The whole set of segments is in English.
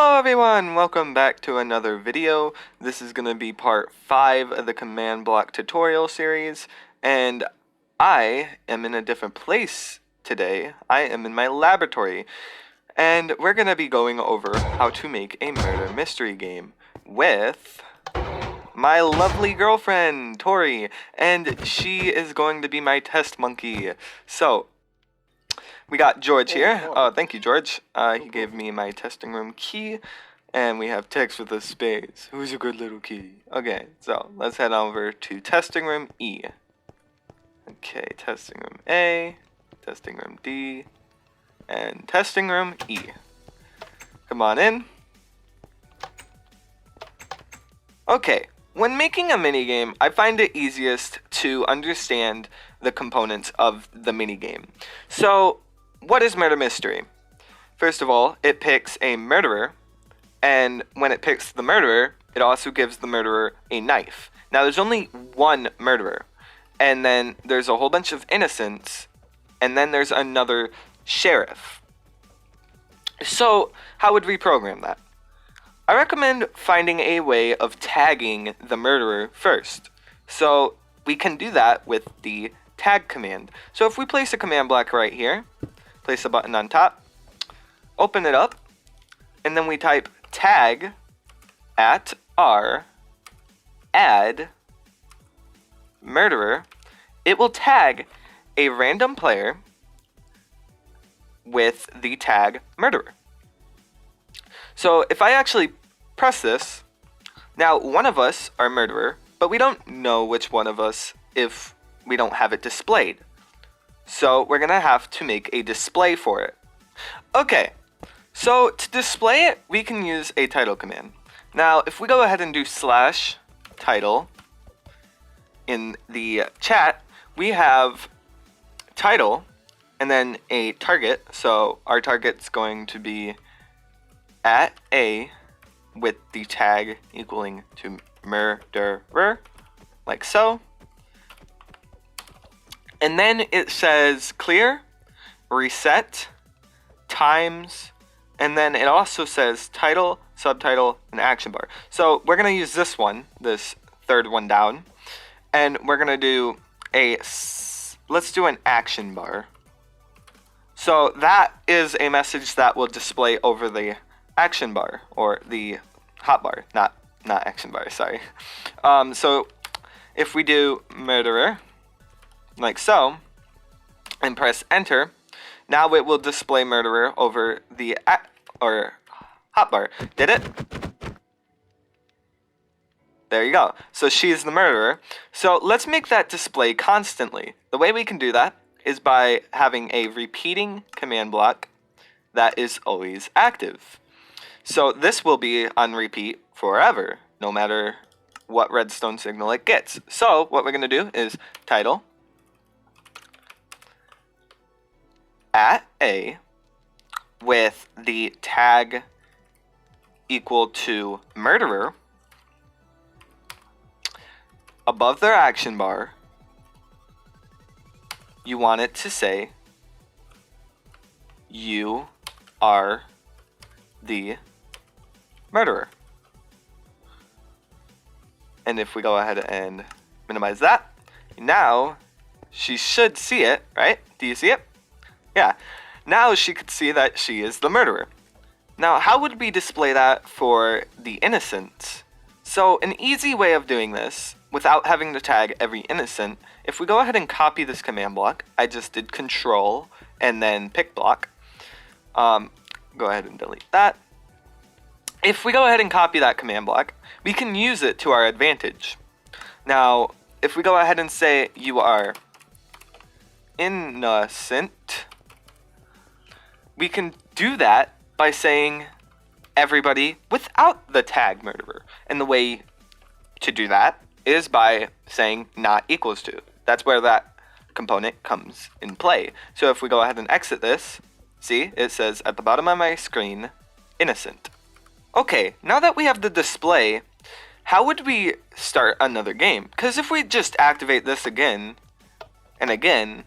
Hello everyone, welcome back to another video. This is going to be part 5 of the command block tutorial series, and I am in a different place today. I am in my laboratory, and we're going to be going over how to make a murder mystery game with my lovely girlfriend, Tori, and she is going to be my test monkey. So, we got George here. Oh, thank you, George. He gave me my testing room key, and we have text with a space. Who's a good little key? Okay, so let's head over to testing room E. Okay, testing room A, testing room D, and testing room E. Come on in. Okay, when making a minigame, I find it easiest to understand the components of the minigame. So, what is murder mystery? First of all, it picks a murderer, and when it picks the murderer, it also gives the murderer a knife. Now, there's only one murderer, and then there's a whole bunch of innocents, and then there's another sheriff. So, how would we program that? I recommend finding a way of tagging the murderer first. So, we can do that with the tag command. So, if we place a command block right here, place a button on top, open it up, and then we type tag at r add murderer. It will tag a random player with the tag murderer. So if I actually press this, now one of us are murderer, but we don't know which one of us if we don't have it displayed. So we're going to have to make a display for it. Okay, so to display it, we can use a title command. Now, if we go ahead and do /title in the chat, we have title and then a target. So our target's going to be at A with the tag equaling to murderer, like so. And then it says clear, reset, times, and then it also says title, subtitle, and action bar. So we're going to use this one, this third one down, and we're going to do let's do an action bar. So that is a message that will display over the action bar, or the hotbar, not action bar, sorry. So if we do murderer, like so, and press enter, now it will display murderer over the hotbar. Did it? There you go. So she's the murderer. So let's make that display constantly. The way we can do that is by having a repeating command block that is always active. So this will be on repeat forever, no matter what redstone signal it gets. So what we're going to do is title at A with the tag equal to murderer. Above their action bar, you want it to say, you are the murderer. And if we go ahead and minimize that, now she should see it, right? Do you see it? Yeah. Now she could see that she is the murderer. Now, how would we display that for the innocents? So an easy way of doing this, without having to tag every innocent, if we go ahead and copy this command block, I just did control and then pick block. Go ahead and delete that. If we go ahead and copy that command block, we can use it to our advantage. Now, if we go ahead and say you are innocent, we can do that by saying everybody without the tag murderer. And the way to do that is by saying not equals to. That's where that component comes in play. So if we go ahead and exit this, see, it says at the bottom of my screen, innocent. Okay, now that we have the display, how would we start another game? Because if we just activate this again and again,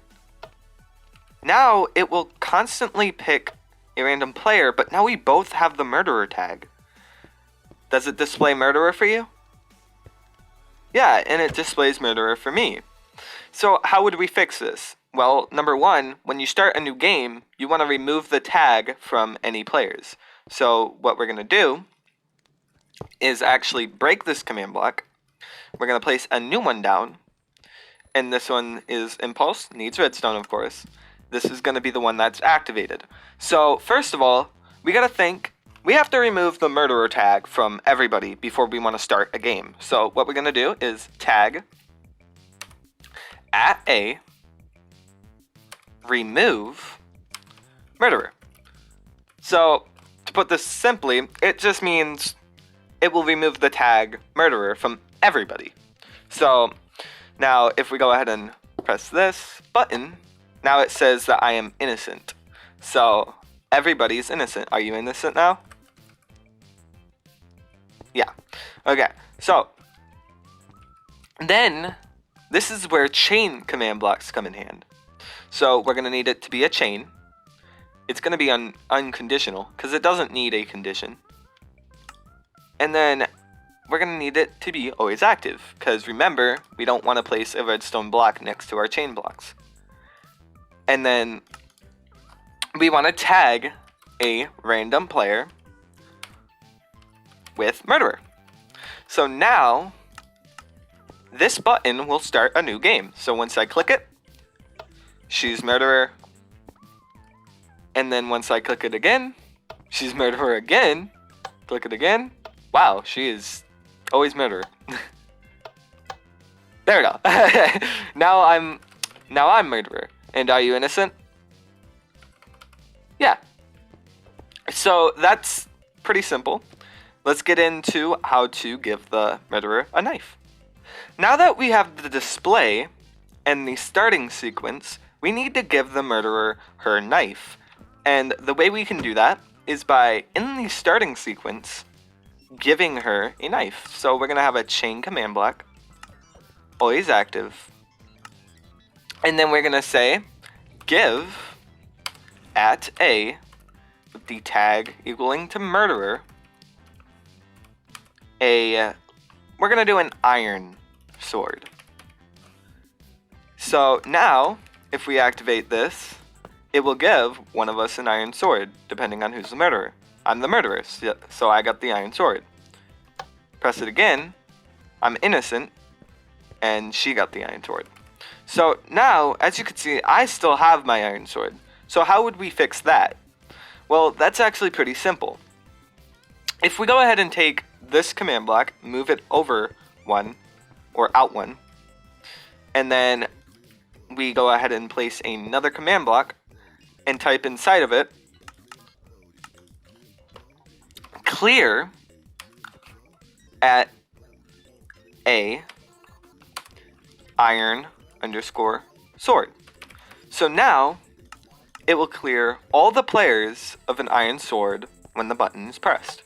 now it will constantly pick a random player, but now we both have the murderer tag. Does it display murderer for you? Yeah, and it displays murderer for me. So how would we fix this? Well, number one, when you start a new game, you want to remove the tag from any players. So what we're going to do is actually break this command block. We're going to place a new one down. And this one is impulse, needs redstone, of course. This is going to be the one that's activated. So first of all, we got to think, we have to remove the murderer tag from everybody before we want to start a game. So what we're going to do is tag @A remove murderer. So to put this simply, it just means it will remove the tag murderer from everybody. So now if we go ahead and press this button, now it says that I am innocent. So everybody's innocent. Are you innocent now? Yeah. Okay. So then this is where chain command blocks come in hand. So we're going to need it to be a chain. It's going to be unconditional because it doesn't need a condition. And then we're going to need it to be always active because remember, we don't want to place a redstone block next to our chain blocks. And then we want to tag a random player with murderer. So now this button will start a new game. So once I click it, she's murderer. And then once I click it again, she's murderer again. Click it again. Wow, she is always murderer. There we go. Now I'm murderer. And are you innocent? Yeah. So that's pretty simple. Let's get into how to give the murderer a knife. Now that we have the display and the starting sequence, we need to give the murderer her knife. And the way we can do that is by, in the starting sequence, giving her a knife. So we're going to have a chain command block, always active. And then we're going to say, give @A, with the tag equaling to murderer, we're going to do an iron sword. So now, if we activate this, it will give one of us an iron sword, depending on who's the murderer. I'm the murderer, so I got the iron sword. Press it again, I'm innocent, and she got the iron sword. So now, as you can see, I still have my iron sword. So how would we fix that? Well, that's actually pretty simple. If we go ahead and take this command block, move it over one, or out one, and then we go ahead and place another command block, and type inside of it, clear @A iron _ sword. So now it will clear all the players of an iron sword when the button is pressed.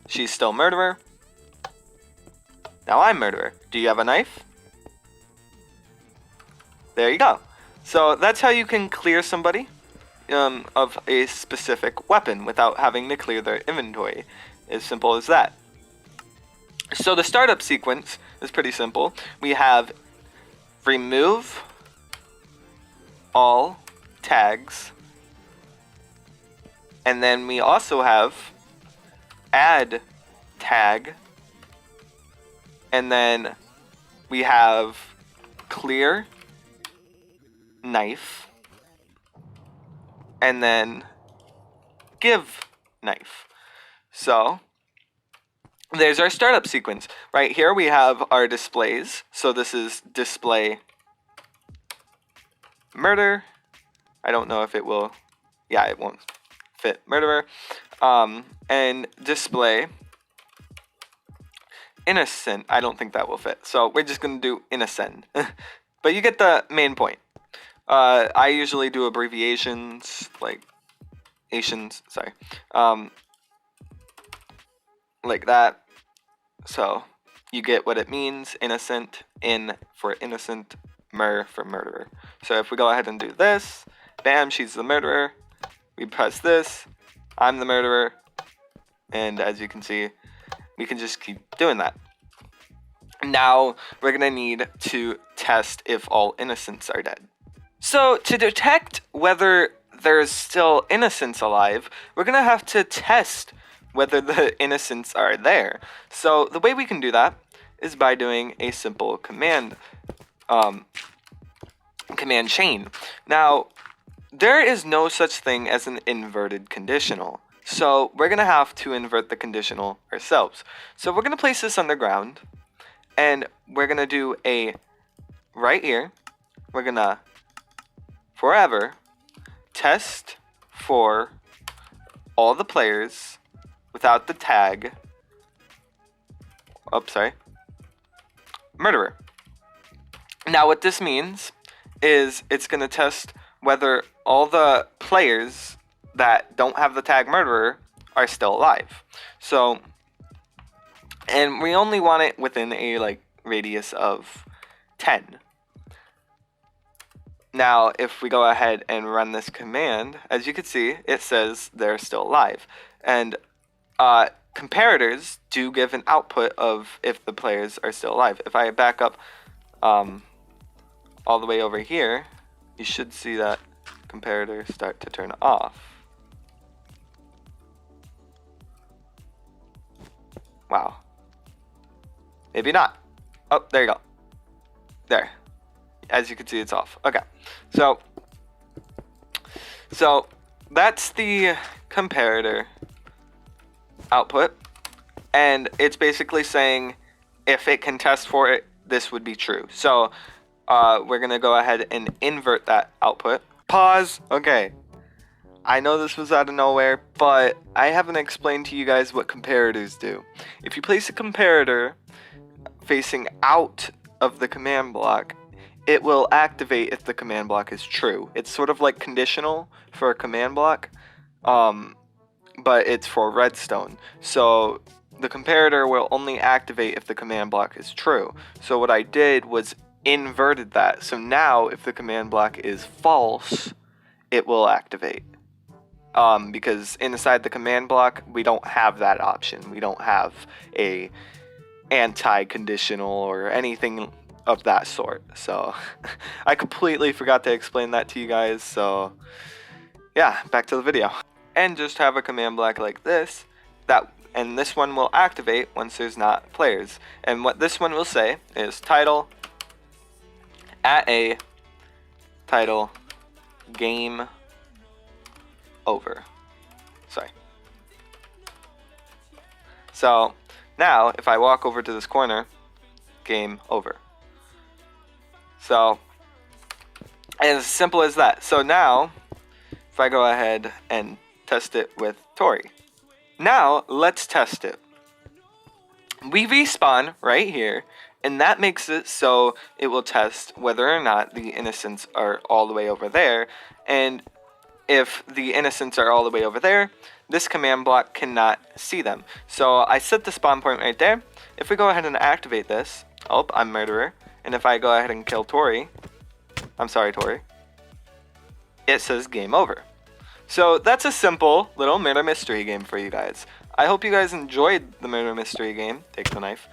She's still murderer. Now I'm murderer. Do you have a knife? There you go. So that's how you can clear somebody of a specific weapon without having to clear their inventory. As simple as that. So the startup sequence is pretty simple. We have remove all tags, and then we also have add tag, and then we have clear knife, and then give knife. So there's our startup sequence. Right here we have our displays. So this is display murder. I don't know if it will, yeah, it won't fit murderer. And display innocent. I don't think that will fit. So we're just going to do innocent. But you get the main point. I usually do abbreviations, like like that. So you get what it means. Innocent, in for innocent, mur for murderer. So if we go ahead and do this, bam, she's the murderer. we press this, I'm the murderer, and as you can see, we can just keep doing that. Now, we're gonna need to test if all innocents are dead. So, to detect whether there's still innocents alive, we're gonna have to test whether the innocents are there. So, the way we can do that is by doing a simple command chain. Now, there is no such thing as an inverted conditional. So we're going to have to invert the conditional ourselves. So we're going to place this underground, and we're going to do a right here. We're going to forever test for all the players without the tag. Oh, sorry. Murderer. Now what this means is it's going to test whether all the players that don't have the tag murderer are still alive. So, and we only want it within a radius of 10. Now, if we go ahead and run this command, as you can see, it says they're still alive. And comparators do give an output of if the players are still alive. If I back up all the way over here, you should see that comparator start to turn off. Wow. Maybe not. Oh, there you go. There. As you can see, it's off. Okay. So that's the comparator output. And it's basically saying if it can test for it, this would be true. So we're going to go ahead and invert that output. Pause. Okay. I know this was out of nowhere, but I haven't explained to you guys what comparators do. If you place a comparator facing out of the command block, it will activate if the command block is true. It's sort of like conditional for a command block, but it's for redstone. So the comparator will only activate if the command block is true. So what I did was inverted that. So now if the command block is false, it will activate. Because inside the command block, we don't have that option. We don't have a anti-conditional or anything of that sort. So I completely forgot to explain that to you guys. So yeah, back to the video. And just have a command block like this, and this one will activate once there's not players. And what this one will say is title at a title game over. Sorry. So now if I walk over to this corner, game over. So as simple as that. So now if I go ahead and test it with Tori. Now let's test it. We respawn right here, and that makes it so it will test whether or not the innocents are all the way over there. And if the innocents are all the way over there, this command block cannot see them. So I set the spawn point right there. If we go ahead and activate this, oh, I'm murderer. And if I go ahead and kill Tori, I'm sorry, Tori, it says game over. So that's a simple little murder mystery game for you guys. I hope you guys enjoyed the murder mystery game. Take the knife.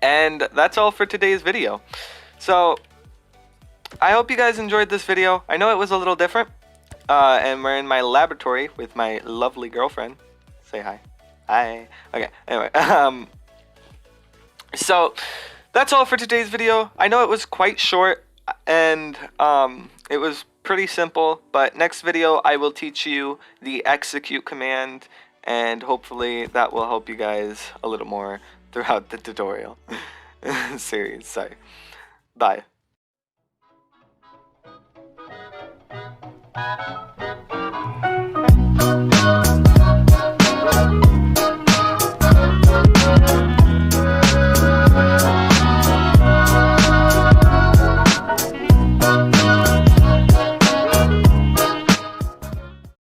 And that's all for today's video. So I hope you guys enjoyed this video. I know it was a little different. And we're in my laboratory with my lovely girlfriend. Say hi. Hi. Okay, anyway. So that's all for today's video. I know it was quite short, and it was pretty simple, but next video I will teach you the execute command, and hopefully that will help you guys a little more throughout the tutorial series. Sorry. Bye.